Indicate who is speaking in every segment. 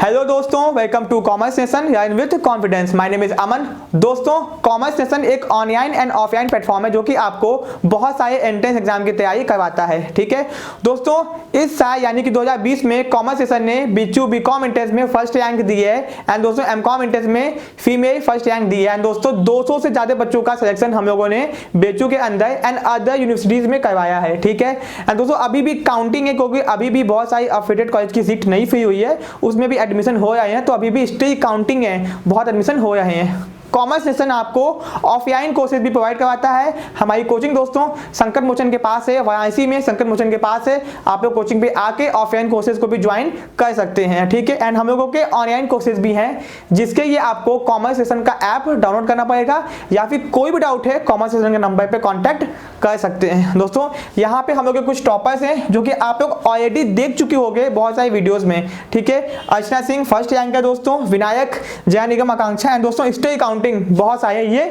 Speaker 1: Hello दोस्तों, welcome to commerce nation learn with confidence. My name is Aman. दोस्तों, commerce nation एक online and offline platform है जो कि आपको बहुत सारे एंट्रेंस एग्जाम की तैयारी करवाता है। ठीक है दोस्तों, इस साल यानी कि 2020 में कॉमर्स नेशन ने बीचू बीकॉम एंट्रेंस में फर्स्ट रैंक दी है एंड दोस्तों एमकॉम एंट्रेंस में फीमेल फर्स्ट रैंक दी है। एंड दोस्तों 200 से ज्यादा बच्चों का सिलेक्शन हम लोगों ने बीचू के अंदर एंड अदर यूनिवर्सिटीज में करवाया है। ठीक है, एंड दोस्तों अभी भी काउंटिंग है क्योंकि अभी भी बहुत सारी अफिलिएटेड कॉलेज की सीट नहीं फ्री हुई है, उसमें भी एडमिशन हो रहे हैं, तो अभी भी स्टिल काउंटिंग है, बहुत एडमिशन हो रहे हैं। कॉमर्स नेशन आपको ऑफलाइन कोर्सेज भी प्रोवाइड करवाता है। हमारी कोचिंग दोस्तों संकट मोचन के पास है, वाराणसी में संकट मोचन के पास है। आप लोग कोचिंग पे आके ऑफलाइन कोर्सेज को भी ज्वाइन कर सकते हैं। ठीक है, एंड हम लोगों के ऑनलाइन कोर्सेज भी हैं जिसके लिए आपको कॉमर्स नेशन का ऐप डाउनलोड करना पड़ेगा, या फिर कोई भी डाउट है कॉमर्स नेशन के नंबर पे कॉन्टैक्ट कर सकते हैं। दोस्तों यहाँ पे हम लोग के कुछ टॉपर्स हैं जो कि आप लोग ऑलरेडी देख चुके होंगे बहुत सारी वीडियोस में। ठीक है, अर्चना सिंह फर्स्ट रैंक है दोस्तों, विनायक, जया निगम, आकांक्षा एंड दोस्तों स्टे काउंटिंग बहुत सारे ये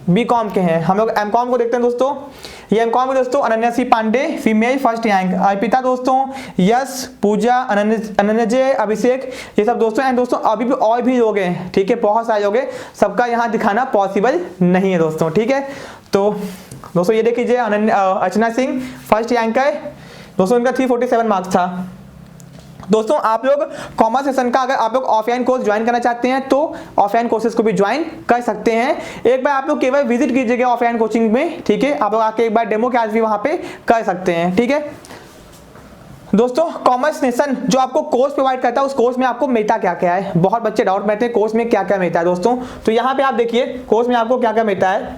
Speaker 1: बीकॉम के हैं। हम लोग एमकॉम को देखते हैं दोस्तों। ये एमकॉम में दोस्तों Ananya C Pandey female first rank, Arpita दोस्तों, यश, पूजा, अनन्या, अभिषेक, ये सब दोस्तों एंड दोस्तों अभी भी और भी लोग हैं। ठीक है, बहुत सारे लोग हैं, सबका यहाँ दिखाना पॉसिबल नहीं है दोस्तों। ठीक है, तो दोस्तों ये देखिए अर्चना सिंह फर्स्ट रैंक है दोस्तों, इनका 347 मार्क्स था। दोस्तों आप लोग कॉमर्स सेशन का अगर आप लोग ऑफलाइन कोर्स ज्वाइन करना चाहते हैं तो ऑफलाइन कोर्सेज को भी ज्वाइन कर सकते हैं। एक बार आप लोग केवल विजिट कीजिएगा ऑफलाइन कोचिंग में। ठीक है, आप लोग आके एक बार डेमो क्लास भी वहां पे कर सकते हैं। ठीक है दोस्तों, कॉमर्स नेशन जो आपको कोर्स प्रोवाइड करता है उस कोर्स में आपको मिलता क्या क्या है, बहुत बच्चे डाउट में हैं कोर्स में क्या क्या मिलता है दोस्तों। तो यहाँ पे आप देखिए कोर्स में आपको क्या क्या मिलता है।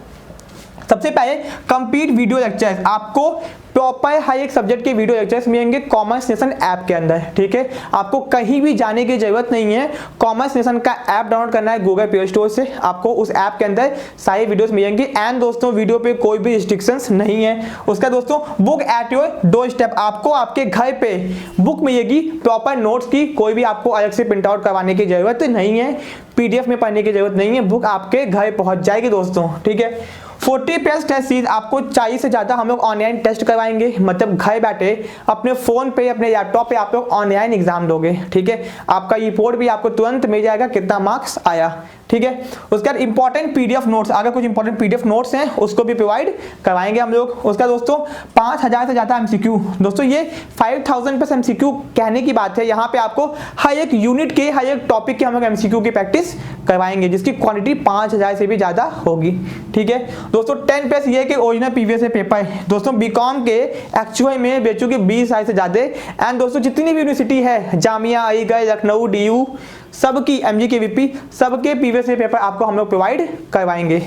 Speaker 1: सबसे पहले कंप्लीट वीडियो लेक्चर्स, आपको प्रॉपर हर एक सब्जेक्ट के वीडियो लेक्चर्स मिलेंगे कॉमर्स नेशन ऐप के अंदर। ठीक है, आपको कहीं भी जाने की जरूरत नहीं है। कॉमर्स नेशन का ऐप डाउनलोड करना है गूगल प्ले स्टोर से, आपको उस ऐप के अंदर सारी वीडियोस मिलेंगी एंड दोस्तों वीडियो पे कोई भी रिस्ट्रिक्शंस नहीं है। उसका दोस्तों book at your door step, आपको आपके घर पे बुक मिलेगी प्रॉपर नोट्स की, कोई भी आपको अलग से प्रिंट आउट करवाने की जरूरत नहीं है, पीडीएफ में पढ़ने की जरूरत नहीं है, बुक आपके घर पहुंच जाएगी दोस्तों। ठीक है, 40+ टेस्ट सीरीज, आपको 40 से ज्यादा हम लोग ऑनलाइन टेस्ट करवाएंगे, मतलब घर बैठे अपने फोन पे अपने लैपटॉप पे आप लोग ऑनलाइन एग्जाम दोगे। ठीक है, आपका रिपोर्ट भी आपको तुरंत मिल जाएगा कितना मार्क्स आया। ठीक है, उसके बाद इंपॉर्टेंट पीडीएफ नोट्स, अगर कुछ इंपॉर्टेंट पीडीएफ नोट्स हैं उसको भी प्रोवाइड करवाएंगे हम लोग। उसका दोस्तों 5000 से ज्यादा एमसीक्यू, दोस्तों ये 5000+ एमसीक्यू कहने की बात है, यहाँ पे आपको हर एक यूनिट के हर एक टॉपिक के हम लोग एमसीक्यू की प्रैक्टिस करवाएंगे जिसकी क्वांटिटी 5000 से भी ज्यादा होगी। ठीक है दोस्तों, 10+ ये कि ओरिजिनल प्रीवियस पेपर दोस्तों बीकॉम के एक्चुअल में बेचू के 20 से ज्यादा एंड दोस्तों जितनी भी यूनिवर्सिटी है, जामिया, अलीगढ़, लखनऊ, डीयू, सबकी MGKVP सबके प्रीवियस पेपर आपको हम लोग प्रोवाइड करवाएंगे।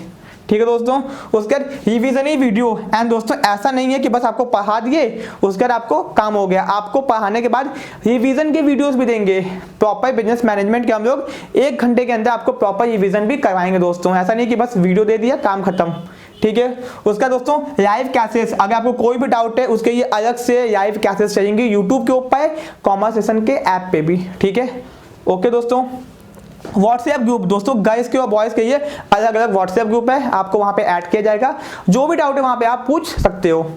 Speaker 1: ठीक है दोस्तों, उसके बाद रिवीजन ही वीडियो एंड दोस्तों ऐसा नहीं है कि बस आपको पढ़ा दिए उसके बाद आपको काम हो गया, आपको पढ़ाने के बाद रिवीजन के वीडियोस भी देंगे। प्रॉपर बिजनेस मैनेजमेंट के हम लोग 1 घंटे के अंदर आपको प्रॉपर रिवीजन भी करवाएंगे दोस्तों, ऐसा नहीं कि बस वीडियो दे दिया काम खत्म। ठीक है, उसका दोस्तों लाइव क्लासेस, अगर आपको कोई भी डाउट है उसके लिए अलग से लाइव क्लासेस चाहिए यूट्यूब के ऊपर कॉमर्स सेशन के ऐप पे भी। ठीक है, ओके दोस्तों। व्हाट्सएप ग्रुप दोस्तों गर्ल्स के और बॉयज के लिए अलग अलग व्हाट्सएप ग्रुप है, आपको वहां पे ऐड किया जाएगा, जो भी डाउट है वहां पे आप पूछ सकते हो।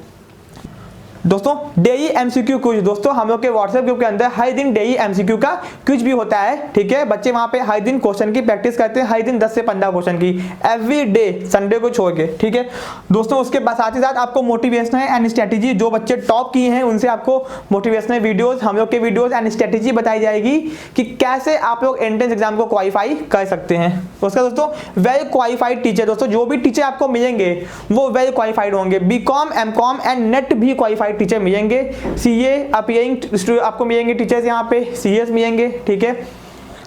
Speaker 1: दोस्तों डेली एमसीक्यू क्विज, दोस्तों हम लोग के व्हाट्सएप ग्रुप के अंदर हर दिन डेली एमसीक्यू का क्विज भी होता है। ठीक है, बच्चे वहां पे हर दिन क्वेश्चन की प्रैक्टिस करते हैं, हर दिन 10 से 15 क्वेश्चन की एवरी डे, संडे को छोड़ के। ठीक है दोस्तों, उसके साथ ही साथ आपको मोटिवेशनल एंड स्ट्रेटेजी, जो बच्चे टॉप किए हैं उनसे आपको मोटिवेशनल वीडियोस, हम लोग के वीडियोस एंड स्ट्रेटेजी बताई जाएगी कि कैसे आप लोग एंट्रेंस एग्जाम को क्वालिफाई कर सकते हैं। उसका दोस्तों वेल क्वालिफाइड टीचर, दोस्तों जो भी टीचर आपको मिलेंगे वो वेल क्वालिफाइड होंगे, बीकॉम, एमकॉम एंड नेट भी क्वालिफाइड टीचर मिलेंगे, सीए आपको मिलेंगे टीचर्स, यहाँ पे सीएस मिलेंगे। ठीक है,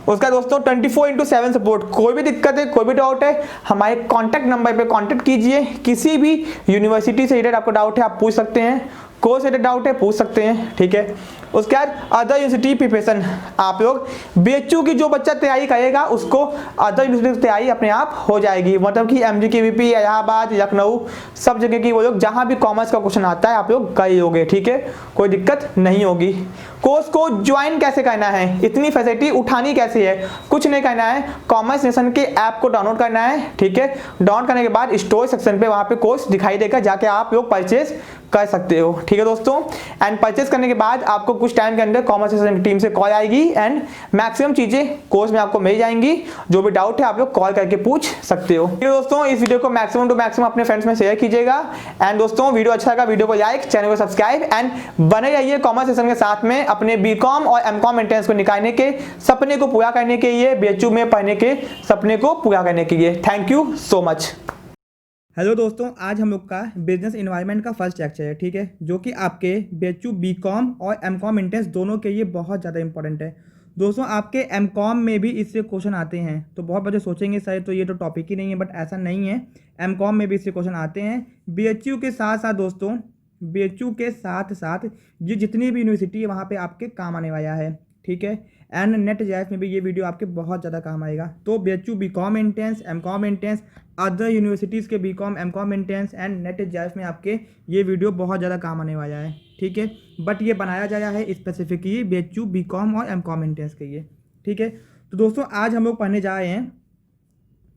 Speaker 1: उसका दोस्तों 24/7 सपोर्ट, कोई भी दिक्कत है कोई भी डाउट है हमारे कॉन्टैक्ट नंबर पे कॉन्टैक्ट कीजिए, किसी भी यूनिवर्सिटी से रिलेटेड आपको डाउट है आप पूछ सकते हैं, कोर्स से डाउट है पूछ सकते हैं। ठीक है, उसके बाद अदर यूनिवर्सिटी प्रिपरेशन, आप लोग बीएचयू की जो बच्चा तैयारी करेगा उसको अदर यूनिवर्सिटी की तैयारी अपने आप हो जाएगी, मतलब कि MGKVP, इलाहाबाद, लखनऊ सब जगह की वो लोग जहां भी कॉमर्स का क्वेश्चन आता है आप लोग कर लोगे। ठीक है, कोई दिक्कत नहीं होगी। कोर्स को ज्वाइन कैसे करना है, इतनी फैसिलिटी उठानी कैसे है, कुछ नहीं करना है, कॉमर्स नेशन के ऐप को डाउनलोड करना है। ठीक है, डाउनलोड करने के बाद स्टोर सेक्शन पे वहां पे कोर्स दिखाई देगा, जाके आप लोग परचेज कर सकते हो। ठीक है दोस्तों, एंड परचेस करने के बाद आपको कुछ टाइम के अंदर कॉमर्स सेशन की टीम से कॉल आएगी एंड मैक्सिमम चीजें कोर्स में आपको मिल जाएंगी। जो भी डाउट है आप लोग कॉल करके पूछ सकते हो। ठीक है दोस्तों, इस वीडियो को मैक्सिमम टू मैक्सिमम अपने फ्रेंड्स में शेयर कीजिएगा। एंड दोस्तों वीडियो अच्छा लगा वीडियो को लाइक, चैनल को सब्सक्राइब एंड बने रहिए कॉमर्स सेशन के साथ में अपने बीकॉम और एमकॉम एंट्रेंस को निकालने के सपने को पूरा करने के लिए, बीएचयू में पढ़ने के सपने को पूरा करने के लिए। Thank you so much. Hello दोस्तों, आज हम लोग का बिजनेस इन्वायरमेंट का फर्स्ट लेक्चर है। ठीक है, जो कि आपके बीएचयू बीकॉम और एमकॉम एंट्रेंस दोनों के लिए बहुत ज़्यादा इंपॉर्टेंट है। दोस्तों आपके एमकॉम में भी इससे क्वेश्चन आते हैं, तो बहुत बच्चे सोचेंगे सर तो ये तो टॉपिक ही नहीं है, बट ऐसा नहीं है। एमकॉम में भी इससे क्वेश्चन आते हैं। बीएचयू के साथ साथ दोस्तों, बीएचयू के साथ साथ ये जितनी भी यूनिवर्सिटी है वहाँ पे आपके काम आने वाला है। ठीक है, एंड नेट जेएस में भी ये वीडियो आपके बहुत ज़्यादा काम आएगा। तो BHU BCom entrance, MCom entrance, other universities के BCom MCom entrance and NET JS में आपके ये वीडियो बहुत ज़्यादा काम आने वाला है। ठीक है, बट ये बनाया गया है स्पेसिफिकली बीएचयू बीकॉम और एमकॉम एंट्रेंस के लिए। ठीक है, तो दोस्तों आज हम लोग पढ़ने जा रहे हैं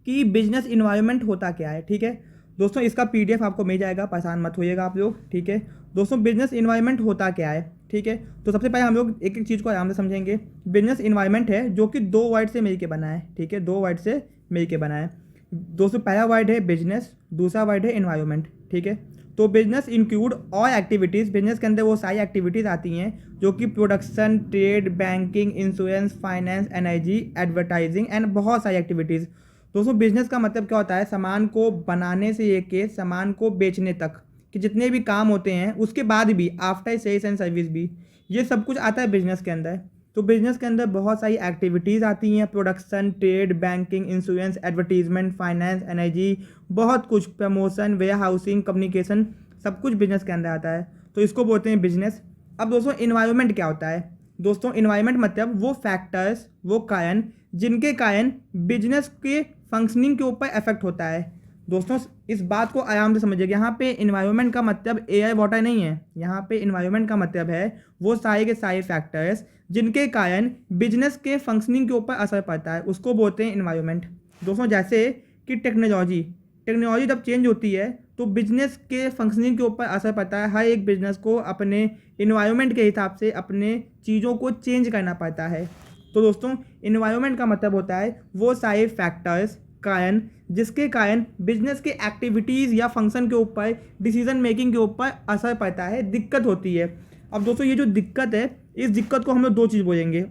Speaker 1: कि बिजनेस इन्वायरमेंट होता क्या है। ठीक है दोस्तों, इसका पीडीएफ आपको मिल जाएगा, परेशान मत होइएगा आप लोग। ठीक है दोस्तों, बिजनेस इन्वायरमेंट होता क्या है। ठीक है, तो सबसे पहले हम लोग एक एक चीज़ को आराम से समझेंगे। बिजनेस इन्वायरमेंट है जो कि दो वर्ड से मिलकर बना है। ठीक है, दो वर्ड से मिलकर बना है दोस्तों। पहला वर्ड है बिजनेस, दूसरा वर्ड है इन्वायरमेंट। ठीक है, तो business include all activities, business के अंदर वो सारी एक्टिविटीज़ आती हैं जो कि production, trade, banking, insurance, finance, energy, advertising and बहुत सारी एक्टिविटीज़। दोस्तों बिजनेस का मतलब क्या होता है, सामान को बनाने से लेके सामान को बेचने तक कि जितने भी काम होते हैं उसके बाद भी आफ्टर सेल्स एंड सर्विस भी, ये सब कुछ आता है बिजनेस के अंदर। तो बिजनेस के अंदर बहुत सारी एक्टिविटीज़ आती हैं, production, trade, banking, insurance, advertisement, finance, energy, बहुत कुछ, प्रमोशन, वेयर हाउसिंग, कम्युनिकेशन, सब कुछ बिजनेस के अंदर आता है। तो इसको बोलते हैं बिजनेस। अब दोस्तों इन्वायरमेंट क्या होता है। दोस्तों इन्वायरमेंट मतलब वो फैक्टर्स, वो कारण जिनके कारण बिजनेस के फंक्शनिंग के ऊपर इफेक्ट होता है। दोस्तों इस बात को आराम से समझिएगा, यहाँ पे इन्वायरमेंट का मतलब एयर वाटर नहीं है। यहाँ पे इन्वायरमेंट का मतलब है वो सारे के सारे फैक्टर्स जिनके कारण बिजनेस के फंक्शनिंग के ऊपर असर पड़ता है, उसको बोलते हैं इन्वायरमेंट। दोस्तों जैसे कि टेक्नोलॉजी जब चेंज होती है तो बिजनेस के फंक्शनिंग के ऊपर असर पड़ता है। हर एक बिजनेस को अपने इन्वायरमेंट के हिसाब से अपने चीज़ों को चेंज करना पड़ता है। तो दोस्तों इन्वायरमेंट का मतलब होता है वो सारे फैक्टर्स, कारण जिसके कारण बिजनेस के एक्टिविटीज़ या फंक्शन के ऊपर, डिसीजन मेकिंग के ऊपर असर पड़ता है, दिक्कत होती है। अब दोस्तों ये जो दिक्कत है, इस दिक्कत को हम लोग दो चीज़ बोलेंगे,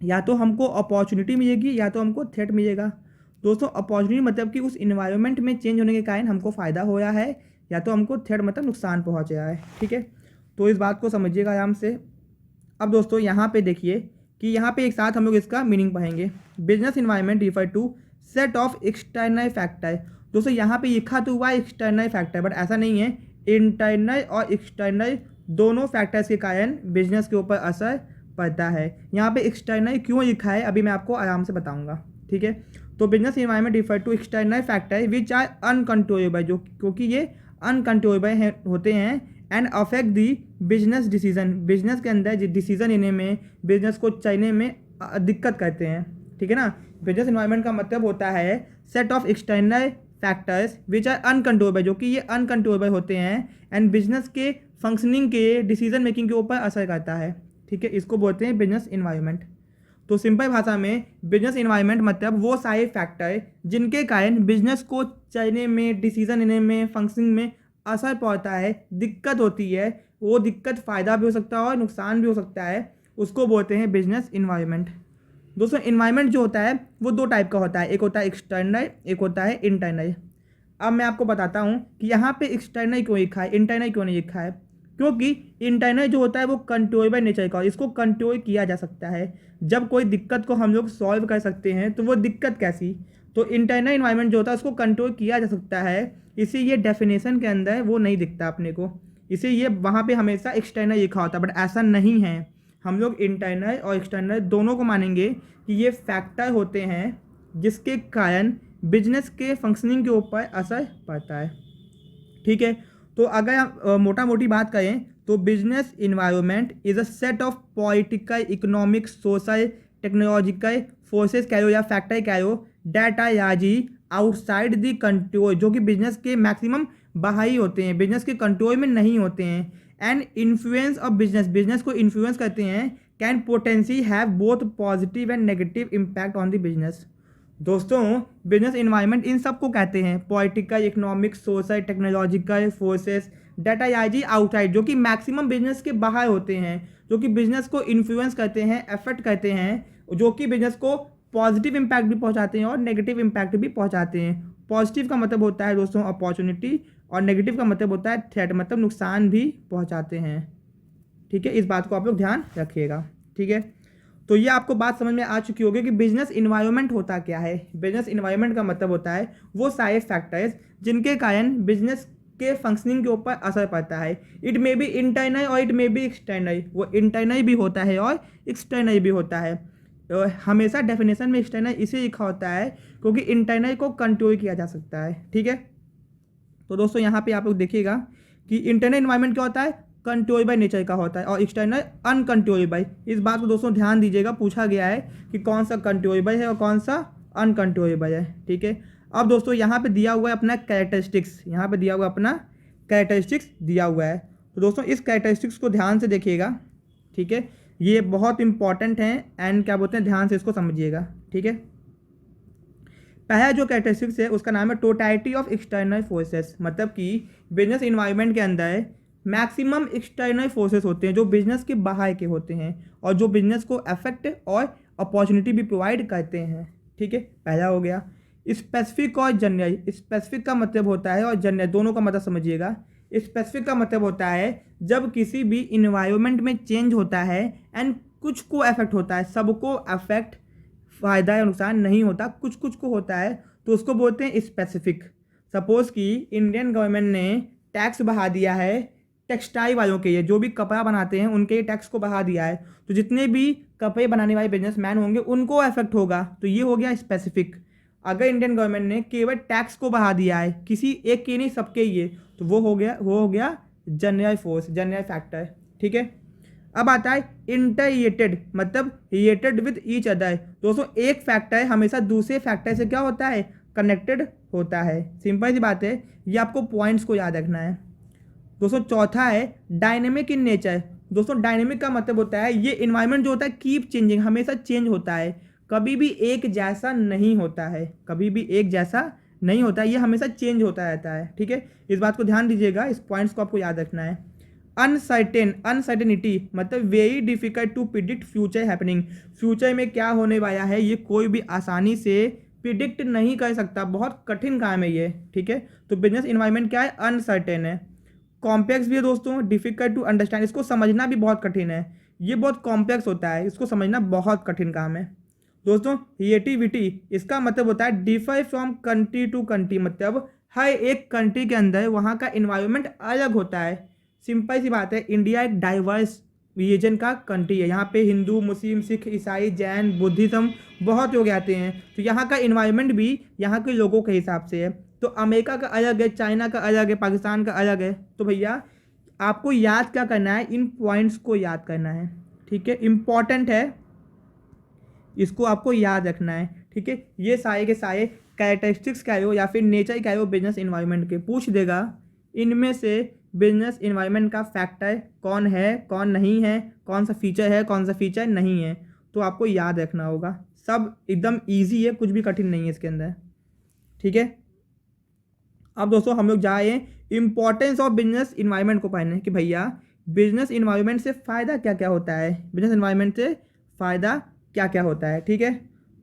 Speaker 1: या तो हमको अपॉर्चुनिटी मिलेगी या तो हमको थ्रेट मिलेगा। दोस्तों अपॉर्चुनिटी मतलब कि उस इन्वायरमेंट में चेंज होने के कारण हमको फ़ायदा हो रहा है, या तो हमको थ्रेट मतलब नुकसान पहुँच रहा है। ठीक है, तो इस बात को समझिएगा आराम से। अब दोस्तों यहाँ पे देखिए कि यहाँ पे एक साथ हम लोग इसका मीनिंग पढ़ेंगे। Business environment refer to set of external factor. दोस्तों यहाँ पे लिखा तो हुआ एक्सटर्नल फैक्टर, बट ऐसा नहीं है। इंटरनल और एक्सटर्नल दोनों फैक्टर्स के कारण बिजनेस के ऊपर असर पड़ता है। यहाँ पे एक्सटर्नल क्यों लिखा है अभी मैं आपको आराम से बताऊँगा। ठीक है, तो business environment refer to external factor which are uncontrollable, जो क्योंकि ये अनकंट्रोलेबल होते हैं, and affect the business decision, business के अंदर डिसीजन लेने में, बिजनेस को चलने में दिक्कत करते हैं। ठीक है ना, बिजनेस इन्वायरमेंट का मतलब होता है set of external factors which are uncontrollable, जो कि ये अनकंट्रोलेबल होते हैं एंड बिजनेस के फंक्शनिंग के, डिसीजन मेकिंग के ऊपर असर करता है। ठीक है, इसको बोलते हैं बिजनेस इन्वायरमेंट। तो सिंपल भाषा में बिजनेस इन्वायरमेंट मतलब वो सारे फैक्टर जिनके कारण बिजनेस को चलने में, डिसीजन लेने में, फंक्शनिंग में असर पड़ता है, दिक्कत होती है। वो दिक्कत फ़ायदा भी हो सकता है और नुकसान भी हो सकता है, उसको बोलते हैं बिजनेस इन्वायरमेंट। दोस्तों इन्वायरमेंट जो होता है वो दो टाइप का होता है, एक होता है एक्सटर्नल, एक होता है इंटरनल। अब मैं आपको बताता हूँ कि यहाँ पे एक्सटर्नल क्यों लिखा है, इंटरनल क्यों नहीं लिखा है। क्योंकि इंटरनल जो होता है वो कंट्रोलेबल नेचर का, इसको कंट्रोल किया जा सकता है। जब कोई दिक्कत को हम लोग सॉल्व कर सकते हैं तो वो दिक्कत कैसी, तो इंटरनल इन्वायरमेंट जो होता है उसको कंट्रोल किया जा सकता है। इसी ये डेफिनेशन के अंदर वो नहीं दिखता अपने को, इसे ये वहाँ पे हमेशा एक्सटर्नल लिखा होता है, बट ऐसा नहीं है। हम लोग इंटरनल और एक्सटर्नल दोनों को मानेंगे कि ये फैक्टर होते हैं जिसके कारण बिजनेस के फंक्शनिंग के ऊपर असर पड़ता है। ठीक है, तो अगर हम मोटा मोटी बात करें तो business environment is a set of political, economic, social, technological forces कहो या फैक्टर कहो that are largely outside the control, जो कि बिजनेस के मैक्सिमम बाहरी होते हैं, बिजनेस के कंट्रोल में नहीं होते हैं। And influence of business, business को इन्फ्लुएंस करते हैं, can potentially have both positive and negative impact on the business. दोस्तों बिजनेस इन्वायरमेंट इन सब को कहते हैं, political, economic, social, technological forces data IG outside, जो कि मैक्सिमम बिजनेस के बाहर होते हैं, जो कि बिजनेस को इन्फ्लुएंस करते हैं, अफेक्ट करते हैं, जो कि बिजनेस को पॉजिटिव इम्पैक्ट भी पहुंचाते हैं और नेगेटिव इम्पैक्ट भी पहुंचाते हैं। पॉजिटिव का मतलब होता है दोस्तों अपॉर्चुनिटी, और नेगेटिव का मतलब होता है थ्रेट, मतलब नुकसान भी पहुंचाते हैं। ठीक है, इस बात को आप लोग ध्यान रखिएगा। ठीक है, तो ये आपको बात समझ में आ चुकी होगी कि बिजनेस इन्वायरमेंट होता क्या है। बिजनेस इन्वायरमेंट का मतलब होता है वो सारे फैक्टर्स जिनके कारण बिजनेस के फंक्शनिंग के ऊपर असर पड़ता है। इट मे बी इंटरनल और इट मे बी एक्सटर्नल, वो इंटरनल भी होता है और एक्सटर्नल भी होता है। तो हमेशा डेफिनेशन में एक्सटर्नल इसे लिखा होता है क्योंकि इंटरनल को कंट्रोल किया जा सकता है। ठीक है, तो दोस्तों यहाँ पे आप लोग देखिएगा कि इंटरनल इन्वायरमेंट क्या होता है, कंट्रोलेबल नेचर का होता है, और एक्सटर्नल अनकंट्रोलेबल। इस बात को दोस्तों ध्यान दीजिएगा, पूछा गया है कि कौन सा कंट्रोलेबल है और कौन सा अनकंट्रोलेबल है। ठीक है, अब दोस्तों यहाँ पे दिया हुआ है अपना कैरेक्टरिस्टिक्स, यहाँ पे दिया हुआ अपना कैरेक्टरिस्टिक्स दिया हुआ है। तो दोस्तों इस कैरेक्टरिस्टिक्स को ध्यान से देखिएगा। ठीक है, ये बहुत इंपॉर्टेंट है एंड क्या बोलते हैं, ध्यान से इसको समझिएगा। ठीक है, पहला जो कैरेक्टरिस्टिक्स है उसका नाम है टोटलिटी ऑफ एक्सटर्नल फोर्सेस, मतलब कि बिजनेस इन्वायरमेंट के अंदर मैक्सिमम एक्सटर्नल फोर्सेस होते हैं जो बिजनेस के बाहर के होते हैं और जो बिजनेस को अफेक्ट और अपॉर्चुनिटी भी प्रोवाइड करते हैं। ठीक है, पहला हो गया। स्पेसिफिक और जनरल, स्पेसिफिक का मतलब होता है और जनरल, दोनों का मतलब समझिएगा। स्पेसिफिक का मतलब होता है जब किसी भी इन्वायरमेंट में चेंज होता है एंड कुछ को अफेक्ट होता है, सबको अफेक्ट फ़ायदा या नुकसान नहीं होता, कुछ कुछ को होता है, तो उसको बोलते हैं स्पेसिफिक। सपोज़ कि इंडियन गवर्नमेंट ने टैक्स बढ़ा दिया है टेक्सटाइल वालों के लिए, जो भी कपड़ा बनाते हैं उनके टैक्स को बढ़ा दिया है, तो जितने भी कपड़े बनाने वाले बिजनेसमैन होंगे उनको अफेक्ट होगा, तो ये हो गया स्पेसिफिक। अगर इंडियन गवर्नमेंट ने केवल टैक्स को बढ़ा दिया है, किसी एक के नहीं सबके लिए, तो वो हो गया जनरल फोर्स, जनरल फैक्टर। ठीक है, अब आता है इंटररिलेटेड, मतलब रिलेटेड विद ईच अदर। दोस्तों एक फैक्टर हमेशा दूसरे फैक्टर से क्या होता है, कनेक्टेड होता है। सिंपल सी बात है, ये आपको पॉइंट्स को याद रखना है। दोस्तों चौथा है डायनेमिक इन नेचर। दोस्तों डायनेमिक का मतलब होता है ये इन्वायरमेंट जो होता है कीप चेंजिंग, हमेशा चेंज होता है, कभी भी एक जैसा नहीं होता है, कभी भी एक जैसा नहीं होता है, ये हमेशा चेंज होता रहता है। ठीक है, इस बात को ध्यान दीजिएगा, इस पॉइंट्स को आपको याद रखना है। अनसर्टेनिटी मतलब very difficult to predict future happening, future में क्या होने वाला है ये कोई भी आसानी से प्रिडिक्ट नहीं कर सकता, बहुत कठिन काम है ये। ठीक है, तो बिजनेस इन्वायरमेंट क्या है, अनसर्टेन है। कॉम्प्लेक्स भी है दोस्तों, डिफिकल्ट टू अंडरस्टैंड, इसको समझना भी बहुत कठिन है, ये बहुत कॉम्प्लेक्स होता है, इसको समझना बहुत कठिन काम है। दोस्तों रिलेटिविटी, इसका मतलब होता है differ from country to country, मतलब हर एक कंट्री के अंदर वहाँ का इन्वायरमेंट अलग होता है। सिंपल सी बात है, इंडिया एक डाइवर्स रीजन का कंट्री है, यहाँ पे हिंदू, मुस्लिम, सिख, ईसाई, जैन, बुद्धिज्म बहुत लोग आते हैं, तो यहाँ का इन्वायरमेंट भी यहाँ के लोगों के हिसाब से है। तो अमेरिका का अलग है, चाइना का अलग है, पाकिस्तान का अलग है। तो भैया आपको याद क्या करना है, इन पॉइंट्स को याद करना है। ठीक है, इम्पॉर्टेंट है, इसको आपको याद रखना है। ठीक है, ये सारे के सारे कैरेक्टरिस्टिक्स क्या हो या फिर नेचर क्या हो बिजनेस इन्वायरमेंट के, पूछ देगा इनमें से बिजनेस इन्वायरमेंट का फैक्टर कौन है, कौन नहीं है, कौन सा फीचर है, कौन सा फीचर नहीं है, तो आपको याद रखना होगा। सब एकदम इजी है, कुछ भी कठिन नहीं है इसके अंदर। ठीक है, अब दोस्तों हम लोग जा रहे हैं इंपॉर्टेंस ऑफ बिजनेस इन्वायरमेंट को पढ़ने कि भैया बिजनेस इन्वायरमेंट से फ़ायदा क्या क्या होता है, बिजनेस इन्वायरमेंट से फ़ायदा क्या क्या होता है। ठीक है,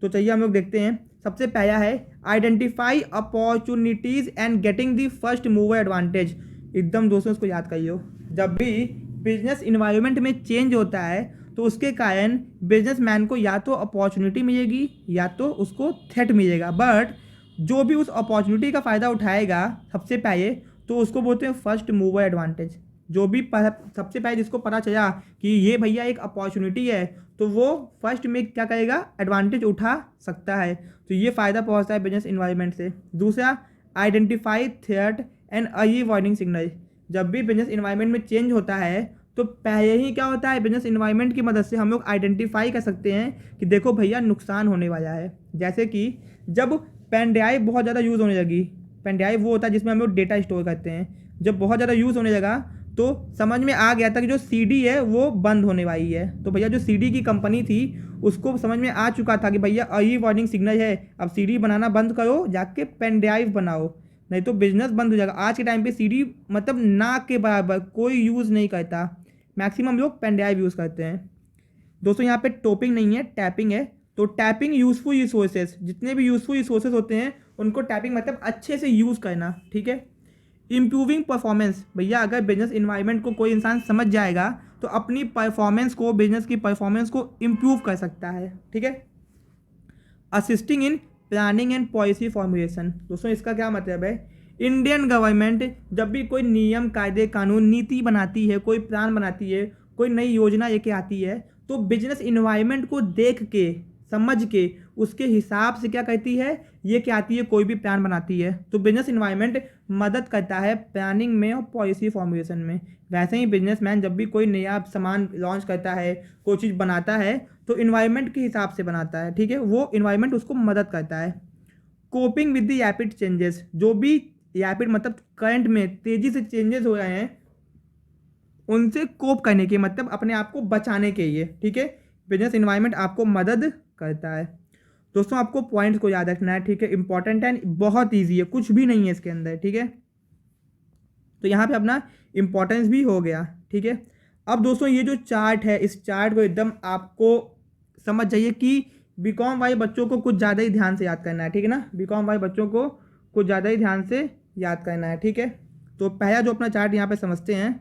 Speaker 1: तो चलिए हम लोग देखते हैं। सबसे पहला है identify opportunities and getting the first mover advantage. एकदम दोस्तों इसको याद करिए, जब भी बिजनेस इन्वायरमेंट में चेंज होता है तो उसके कारण बिजनेसमैन को या तो अपॉर्चुनिटी मिलेगी या तो उसको थ्रेट मिलेगा, बट जो भी उस अपॉर्चुनिटी का फ़ायदा उठाएगा सबसे पहले, तो उसको बोलते हैं फर्स्ट मूवर एडवांटेज। जो भी सबसे पहले जिसको पता चला कि ये भैया एक अपॉर्चुनिटी है, तो वो फर्स्ट में क्या करेगा, एडवांटेज उठा सकता है, तो ये फ़ायदा पहुंचता है बिजनेस इन्वायरमेंट से। दूसरा identify threat and early warning signal. जब भी बिजनेस इन्वायरमेंट में चेंज होता है तो पहले ही क्या होता है, बिजनेस इन्वायरमेंट की मदद से हम लोग आइडेंटिफाई कर सकते हैं कि देखो भैया नुकसान होने वाला है। जैसे कि जब पेन ड्राइव बहुत ज़्यादा यूज़ होने लगी, पेन ड्राइव वो होता है जिसमें हम लोग डेटा स्टोर करते हैं। जब बहुत ज़्यादा यूज़ होने लगा तो समझ में आ गया था कि जो सीडी है वो बंद होने वाली है। तो भैया जो सीडी की कंपनी थी उसको समझ में आ चुका था कि भैया अर्ली वार्निंग सिग्नल है, अब सीडी बनाना बंद करो, जाके पेन ड्राइव बनाओ, नहीं तो बिजनेस बंद हो जाएगा। आज के टाइम पे सीडी मतलब ना के बराबर कोई यूज़ नहीं करता, मैक्सिमम लोग पेन ड्राइव यूज़ करते हैं। दोस्तों यहाँ पे टॉपिंग नहीं है, टैपिंग है। तो टैपिंग यूज़फुल रिसोर्सेज, जितने भी यूज़फुल रिसोर्सेज होते हैं उनको टैपिंग मतलब अच्छे से यूज़ करना, ठीक है। इम्प्रूविंग परफॉर्मेंस, भैया अगर बिजनेस इन्वायरमेंट को कोई इंसान समझ जाएगा तो अपनी परफॉर्मेंस को, बिजनेस की परफॉर्मेंस को इम्प्रूव कर सकता है, ठीक है। Assisting in planning and policy formulation, दोस्तों इसका क्या मतलब है, इंडियन गवर्नमेंट जब भी कोई नियम, कायदे, कानून, नीति बनाती है, कोई प्लान बनाती है, कोई नई योजना लेके आती है, तो बिजनेस इन्वायरमेंट को देख के, समझ के, उसके हिसाब से क्या करती है, ये क्या आती है, कोई भी प्लान बनाती है। तो बिजनेस इन्वायरमेंट मदद करता है प्लानिंग में और पॉलिसी फॉर्मुलेशन में। वैसे ही बिजनेसमैन जब भी कोई नया सामान लॉन्च करता है, कोई चीज़ बनाता है, तो इन्वायरमेंट के हिसाब से बनाता है, ठीक है, वो इन्वायरमेंट उसको मदद करता है। Coping with the rapid changes, जो भी रैपिड मतलब करंट में तेज़ी से चेंजेस हो रहे हैं उनसे कोप करने के, मतलब अपने आप को बचाने के लिए, ठीक है, बिजनेस इन्वायरमेंट आपको मदद करता है। दोस्तों आपको पॉइंट्स को याद रखना है, ठीक है, इंपॉर्टेंट है, बहुत ईजी है, कुछ भी नहीं है इसके अंदर, ठीक है। तो यहाँ पे अपना इंपॉर्टेंस भी हो गया, ठीक है। अब दोस्तों ये जो चार्ट है, इस चार्ट को एकदम आपको समझ जाइए कि बीकॉम वाले बच्चों को कुछ ज़्यादा ही ध्यान से याद करना है, ठीक है ना, बीकॉम वाले बच्चों को कुछ ज़्यादा ही ध्यान से याद करना है, ठीक है। तो पहला जो अपना चार्ट यहाँ पे समझते हैं,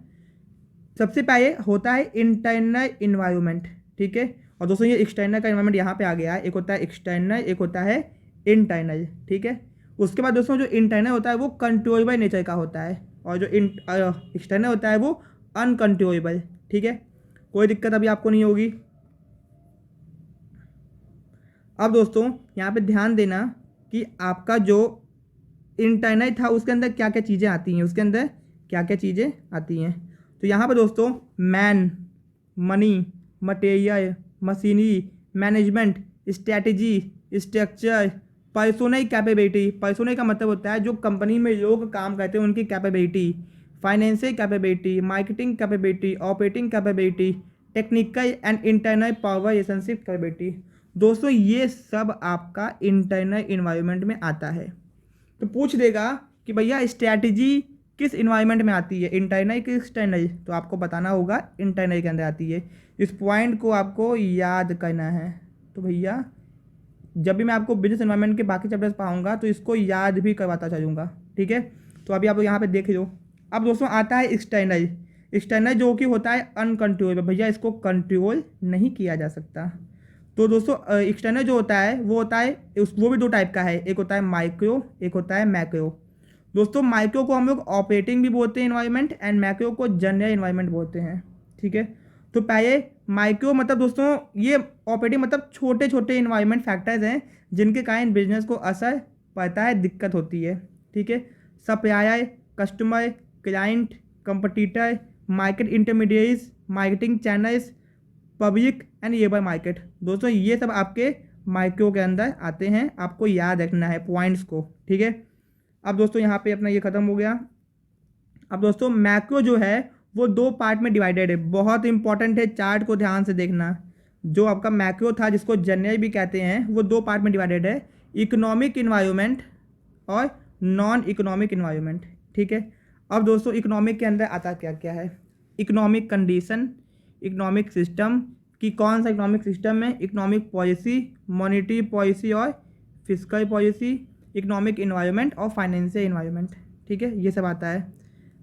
Speaker 1: सबसे पहले होता है इंटरनल इन्वायरमेंट, ठीक है। और दोस्तों ये एक्सटर्नल का इन्वायरमेंट यहाँ पे आ गया है, एक होता है एक्सटर्नल, एक होता है इंटरनल, ठीक है। उसके बाद दोस्तों जो इंटरनल होता है वो कंट्रोलेबल नेचर का होता है, और जो एक्सटर्नल होता है वो अनकंट्रोलेबल, ठीक है। कोई दिक्कत अभी आपको नहीं होगी। अब दोस्तों यहाँ पे ध्यान देना कि आपका जो इंटरनल था उसके अंदर क्या क्या चीज़ें आती हैं, उसके अंदर क्या क्या चीज़ें आती हैं। तो यहाँ पर दोस्तों man, money, material, machinery, management, strategy, structure, personnel capability, personnel का मतलब होता है जो कंपनी में लोग काम करते हैं उनकी capability, financial capability, marketing capability, operating capability, technical and internal power relationship capability. दोस्तों ये सब आपका इंटरनल इन्वायरमेंट में आता है। तो पूछ देगा कि भैया स्ट्रैटेजी किस इन्वायरमेंट में आती है, इंटरनल कि एक्सटर्नल, तो आपको बताना होगा इंटरनल के अंदर आती है। इस पॉइंट को आपको याद करना है। तो भैया जब भी मैं आपको बिजनेस एनवायरनमेंट के बाकी चैप्टर्स पढ़ाऊंगा तो इसको याद भी करवाता चलूँगा, ठीक है। तो अभी आप यहाँ पे देख लो। अब दोस्तों आता है एक्सटर्नल, एक्सटर्नल जो कि होता है अनकंट्रोलेबल, भैया इसको कंट्रोल नहीं किया जा सकता। तो दोस्तों एक्सटर्नल जो होता है वो होता है वो भी दो टाइप का है, एक होता है माइक्रो, एक होता है मैक्रो। दोस्तों माइक्रो को हम लोग ऑपरेटिंग भी बोलते हैं इन्वायरमेंट, एंड मैक्रो को जनरल इन्वायरमेंट बोलते हैं, ठीक है। तो पहले माइक्रो मतलब दोस्तों ये ऑपरेटिंग मतलब छोटे छोटे इन्वायरमेंट फैक्टर्स हैं जिनके कारण बिजनेस को असर पड़ता है, दिक्कत होती है, ठीक है। Supplier, customer, client, competitor, market intermediates, marketing channels, public and labour market. दोस्तों ये सब आपके माइक्रो के अंदर आते हैं, आपको याद रखना है पॉइंट्स को, ठीक है। अब दोस्तों यहाँ पे अपना ये ख़त्म हो गया। अब दोस्तों मैक्रो जो है वो दो पार्ट में डिवाइडेड है, बहुत इंपॉर्टेंट है, चार्ट को ध्यान से देखना। जो आपका मैक्रो था जिसको जनरल भी कहते हैं वो दो पार्ट में डिवाइडेड है, इकोनॉमिक इन्वायरमेंट और नॉन इकोनॉमिक इन्वायरमेंट, ठीक है। अब दोस्तों इकोनॉमिक के अंदर आता क्या क्या है, इकोनॉमिक कंडीशन, इकोनॉमिक सिस्टम कि कौन सा इकोनॉमिक सिस्टम है, इकोनॉमिक पॉलिसी, मॉनेटरी पॉलिसी और फिस्कल पॉलिसी, इकोनॉमिक इन्वायरमेंट और फाइनेंशियल इन्वायरमेंट, ठीक है, ये सब आता है।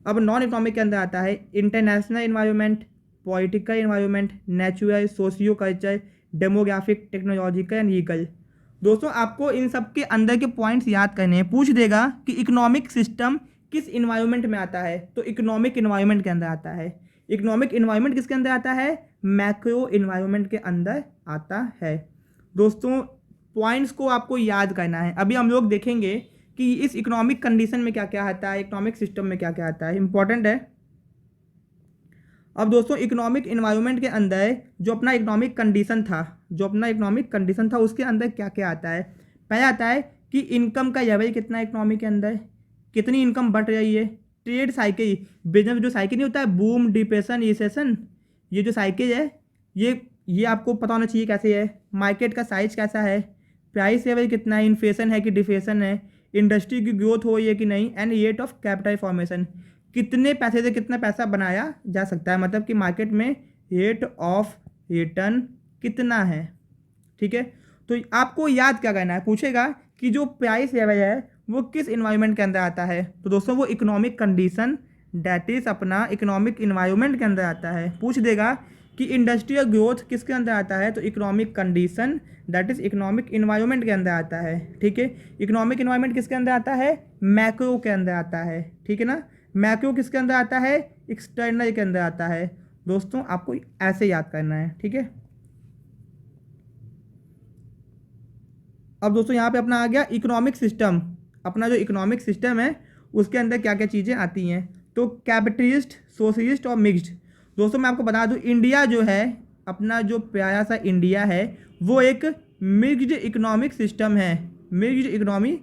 Speaker 1: अब नॉन इकोनॉमिक के अंदर आता है international environment, political environment, natural, socio culture, demographic, technological and legal. दोस्तों आपको इन सब के अंदर के पॉइंट्स याद करने हैं। पूछ देगा कि इकोनॉमिक सिस्टम किस इन्वायरमेंट में आता है, तो इकोनॉमिक इन्वायरमेंट के अंदर आता है। इकोनॉमिक इन्वायरमेंट किसके अंदर आता है, मैक्रो इन्वायरमेंट के अंदर आता है। दोस्तों पॉइंट्स को आपको याद करना है। अभी हम लोग देखेंगे कि इस इकोनॉमिक कंडीशन में क्या क्या आता है, इकोनॉमिक सिस्टम में क्या क्या आता है, इंपॉर्टेंट है। अब दोस्तों इकोनॉमिक इन्वायरमेंट के अंदर जो अपना इकोनॉमिक कंडीशन था, जो अपना इकोनॉमिक कंडीशन था उसके अंदर क्या क्या आता है। पहला आता है कि इनकम का लेवल कितना है इकोनॉमी के अंदर, कितनी इनकम बढ़ रही है। ट्रेड साइकिल, बिजनेस जो साइकिल नहीं होता है, बूम डिप्रेशन रिसेशन, ये जो साइकिल है ये आपको पता होना चाहिए कैसे है। मार्केट का साइज कैसा है, प्राइस लेवल कितना है, इन्फ्लेशन है कि डिफ्लेशन है, इंडस्ट्री की ग्रोथ हो रही है कि नहीं, and rate of capital formation, कितने पैसे से कितना पैसा बनाया जा सकता है, मतलब कि मार्केट में रेट ऑफ रिटर्न कितना है। ठीक है, तो आपको याद क्या करना है, पूछेगा कि जो प्राइस लेवल है वो किस इन्वायरमेंट के अंदर आता है। तो दोस्तों वो इकोनॉमिक कंडीशन दैट इज अपना इकोनॉमिक इन्वायरमेंट के अंदर आता है। पूछ देगा कि इंडस्ट्रियल ग्रोथ किसके अंदर आता है, तो economic condition that is economic environment के अंदर आता है। ठीक है, इकोनॉमिक इन्वायरमेंट किसके अंदर आता है, मैक्रो के अंदर आता है। ठीक है ना, मैक्रो किसके अंदर आता है, एक्सटर्नल के अंदर आता है। दोस्तों आपको ऐसे याद करना है। ठीक है, अब दोस्तों यहाँ पे अपना आ गया इकोनॉमिक सिस्टम। अपना जो इकोनॉमिक सिस्टम है उसके अंदर क्या क्या चीज़ें आती हैं, तो कैपिटलिस्ट, सोशलिस्ट और मिक्स्ड। दोस्तों मैं आपको बता दूँ, इंडिया जो है, अपना जो प्यारा सा इंडिया है, वो एक मिक्स्ड इकोनॉमिक सिस्टम है। मिक्स्ड इकोनॉमी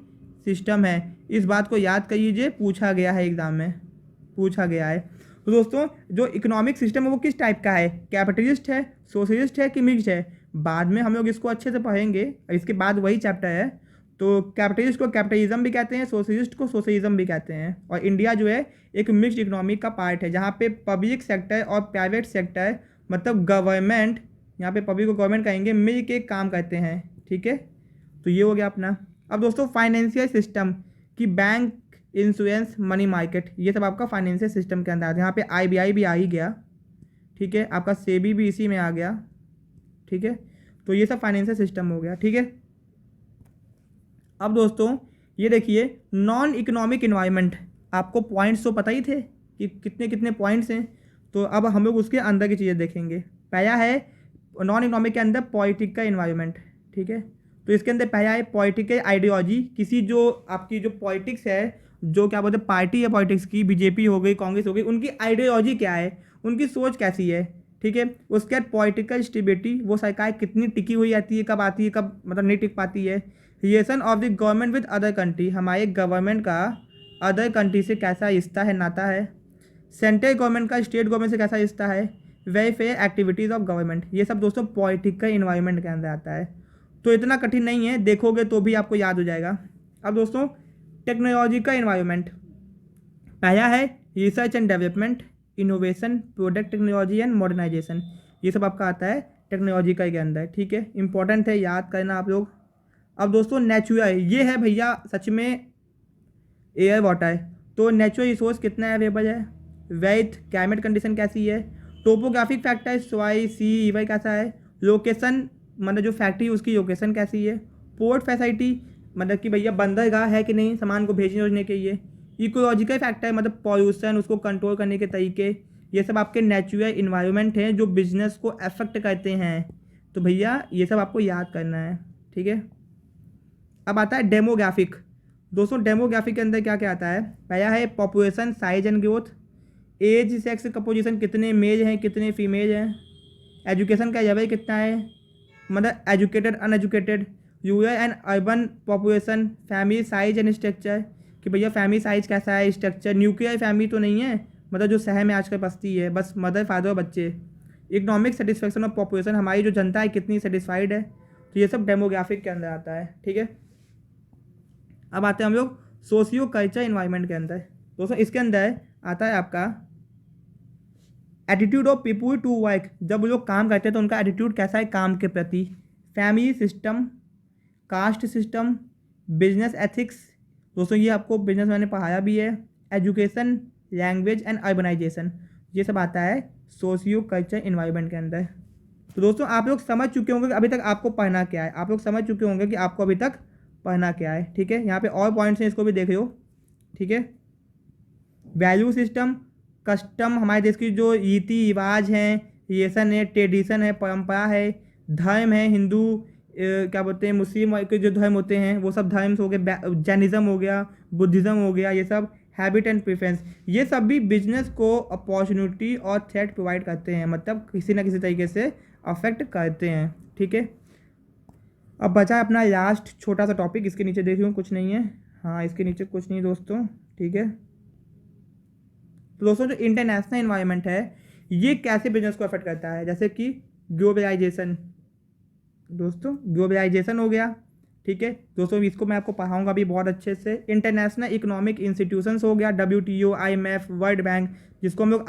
Speaker 1: सिस्टम है, इस बात को याद कर लीजिए, पूछा गया है एग्जाम में, पूछा गया है। तो दोस्तों जो इकोनॉमिक सिस्टम है वो किस टाइप का है, कैपिटलिस्ट है, सोशलिस्ट है कि मिक्स्ड है, बाद में हम लोग इसको अच्छे से पढ़ेंगे, इसके बाद वही चैप्टर है। तो कैपिटलिस्ट को कैपिटलिज्म भी कहते हैं, सोशलिस्ट को सोशलिज्म भी कहते हैं। और इंडिया जो है एक मिक्स्ड इकोनॉमी का पार्ट है, जहाँ पे पब्लिक सेक्टर और प्राइवेट सेक्टर, मतलब गवर्नमेंट, यहाँ पे पब्लिक को गवर्नमेंट कहेंगे, मिल के काम करते हैं। ठीक है, तो ये हो गया अपना। अब दोस्तों फाइनेंशियल सिस्टम की बैंक, इंश्योरेंस, मनी मार्केट, ये सब आपका फाइनेंशियल सिस्टम के अंदर आता है। यहाँ पे IBI भी आ ही गया। ठीक है, आपका सेबी भी इसी में आ गया। ठीक है, तो ये सब फाइनेंशियल सिस्टम हो गया। ठीक है, अब दोस्तों ये देखिए नॉन इकोनॉमिक इन्वायरमेंट, आपको पॉइंट्स तो पता ही थे कि कितने कितने पॉइंट्स हैं, तो अब हम लोग उसके अंदर की चीज़ें देखेंगे। पहला है नॉन इकोनॉमिक के अंदर पॉलिटिकल इन्वायरमेंट। ठीक है, तो इसके अंदर पहला है पॉलिटिकल आइडियोलॉजी, किसी जो आपकी जो पॉलिटिक्स है, जो क्या बोलते हैं पार्टी है पॉलिटिक्स की, बीजेपी हो गई, कांग्रेस हो गई, उनकी आइडियोलॉजी क्या है, उनकी सोच कैसी है। ठीक है, उसके बाद पॉलिटिकल स्टेबिलिटी, वो सरकार कितनी टिकी हुई आती है, कब आती है, कब मतलब नहीं टिक पाती है। Relation of the government with other country, हमारे गवर्नमेंट का अदर कंट्री से कैसा रिश्ता है, नाता है। सेंट्रल गवर्नमेंट का स्टेट गवर्नमेंट से कैसा रिश्ता है। वेलफेयर एक्टिविटीज़ ऑफ गवर्नमेंट, ये सब दोस्तों पॉलिटिकल इन्वायरमेंट के अंदर आता है। तो इतना कठिन नहीं है, देखोगे तो भी आपको याद हो जाएगा। अब दोस्तों टेक्नोलॉजिकल इन्वायरमेंट, पहला है research and development, innovation, product technology and modernisation, ये सब आपका आता है टेक्नोलॉजिकल के अंदर। ठीक है, इंपॉर्टेंट है, याद करना आप लोग। अब दोस्तों नेचुरल, ये है भैया सच में एयर वाटर, तो नेचुरल रिसोर्स कितना अवेलेबल है, वेथ, क्लाइमेट कंडीशन कैसी है, टोपोग्राफिक फैक्टर, सॉइल, सी, रिवर कैसा है, लोकेशन, मतलब जो फैक्ट्री उसकी लोकेशन कैसी है, पोर्ट फैसिलिटी, मतलब कि भैया बंदरगाह है कि नहीं सामान को भेजने भेजने के लिए, इकोलॉजिकल फैक्टर मतलब पॉल्यूशन, उसको कंट्रोल करने के तरीके, ये सब आपके नेचुरल इन्वायरमेंट हैं जो बिजनेस को अफेक्ट करते हैं। तो भैया ये सब आपको याद करना है। ठीक है, अब आता है डेमोग्राफिक। दोस्तों डेमोग्राफिक के अंदर क्या क्या आता है, पहला है population size and growth, age sex composition, कितने मेल हैं कितने फीमेल हैं, एजुकेशन का लेवल कितना है, मतलब educated uneducated, rural and urban population, family size and structure, कि भैया फैमिली साइज कैसा है, स्ट्रक्चर, न्यूक्लियर फैमिली तो नहीं है, मतलब जो शहर में आजकल बसती है बस मदर फादर और बच्चे, इकोनॉमिक सेटिस्फेक्शन ऑफ पॉपुलेशन, हमारी जो जनता है कितनी सेटिस्फाइड है, तो ये सब डेमोग्राफिक के अंदर आता है। ठीक है, अब आते हैं हम लोग सोशियो कल्चर इन्वायरमेंट के अंदर। दोस्तों इसके अंदर आता है आपका attitude of people to work, जब वो लोग काम करते हैं तो उनका एटीट्यूड कैसा है काम के प्रति, family system, caste system, business ethics, दोस्तों ये आपको बिजनेस मैंने पढ़ाया भी है, एजुकेशन, लैंग्वेज एंड अर्बनाइजेशन, ये सब आता है सोशियो कल्चर इन्वायरमेंट के अंदर। तो दोस्तों आप लोग समझ चुके होंगे कि अभी तक आपको पढ़ना क्या है, आप लोग समझ चुके होंगे कि आपको अभी तक पढ़ना क्या है। ठीक है, यहाँ पे और पॉइंट्स हैं, इसको भी देख लो। ठीक है, वैल्यू सिस्टम, कस्टम, हमारे देश की जो रीति रिवाज हैं, रिलेशन है, ट्रेडिशन है, परंपरा है, धर्म है, हिंदू क्या बोलते हैं मुस्लिम के जो धर्म होते हैं वो सब धर्म हो गए, जैनिज़्म हो गया, बुद्धिज़्म हो गया, ये सब हैबिट एंड प्रेफरेंस, ये सब भी बिजनेस को अपॉर्चुनिटी और थ्रेट प्रोवाइड करते हैं, मतलब किसी ना किसी तरीके से अफेक्ट करते हैं। ठीक है, अब बचा अपना लास्ट छोटा सा टॉपिक, इसके नीचे देख लूँ कुछ नहीं है, हाँ इसके नीचे कुछ नहीं दोस्तों, ठीक है। तो दोस्तों जो इंटरनेशनल एनवायरनमेंट है ये कैसे बिजनेस को अफेक्ट करता है, जैसे कि ग्लोबलाइजेशन, दोस्तों ग्लोबलाइजेशन हो गया, ठीक है दोस्तों, इसको मैं आपको पढ़ाऊंगा भी बहुत अच्छे से। इंटरनेशनल इकोनॉमिक इंस्टीट्यूशंस हो गया, WTO, IMF, वर्ल्ड बैंक, जिसको हम लोग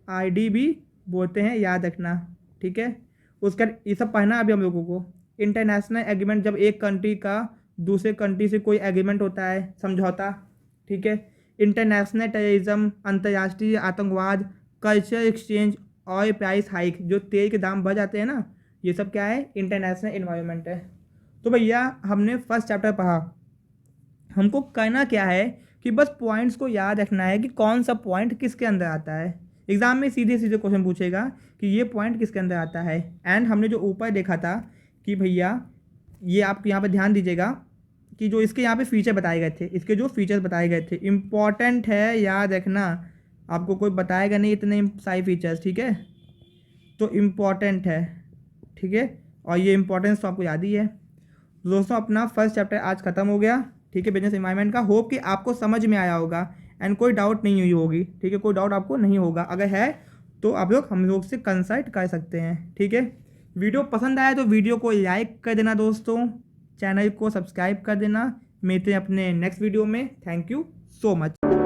Speaker 1: IDB बोलते हैं, याद रखना, ठीक है। उसका ये सब पढ़ना अभी हम लोगों को। इंटरनेशनल एग्रीमेंट, जब एक कंट्री का दूसरे कंट्री से कोई एग्रीमेंट होता है, समझौता, ठीक है। इंटरनेशनल टेररिज्म, अंतर्राष्ट्रीय आतंकवाद, culture exchange, oil price hike, जो तेल के दाम बढ़ जाते हैं ना, ये सब क्या है, इंटरनेशनल एनवायरनमेंट है। तो भैया हमने फर्स्ट चैप्टर पढ़ा, हमको करना क्या है कि बस पॉइंट्स को याद रखना है कि कौन सा पॉइंट किसके अंदर आता है। एग्जाम में सीधे सीधे क्वेश्चन पूछेगा कि ये पॉइंट किसके अंदर आता है। एंड हमने जो ऊपर देखा था कि भैया ये आप यहाँ पर ध्यान दीजिएगा कि जो इसके यहाँ पे फीचर बताए गए थे, इसके जो फीचर्स बताए गए थे इम्पॉर्टेंट है, याद रखना, आपको कोई बताएगा नहीं इतने सारे फीचर्स, ठीक है। तो इम्पॉर्टेंट है, ठीक है, और ये इंपॉर्टेंस तो आपको याद ही है। दोस्तों अपना फर्स्ट चैप्टर आज खत्म हो गया, ठीक है, बिजनेस एनवायरनमेंट का। होप कि आपको समझ में आया होगा एंड कोई डाउट नहीं हुई होगी, ठीक है, कोई डाउट आपको नहीं होगा। अगर है तो आप लोग हम लोग से कंसल्ट कर सकते हैं, ठीक है। वीडियो पसंद आया तो वीडियो को लाइक कर देना दोस्तों, चैनल को सब्सक्राइब कर देना। मिलते हैं अपने नेक्स्ट वीडियो में। Thank you so much.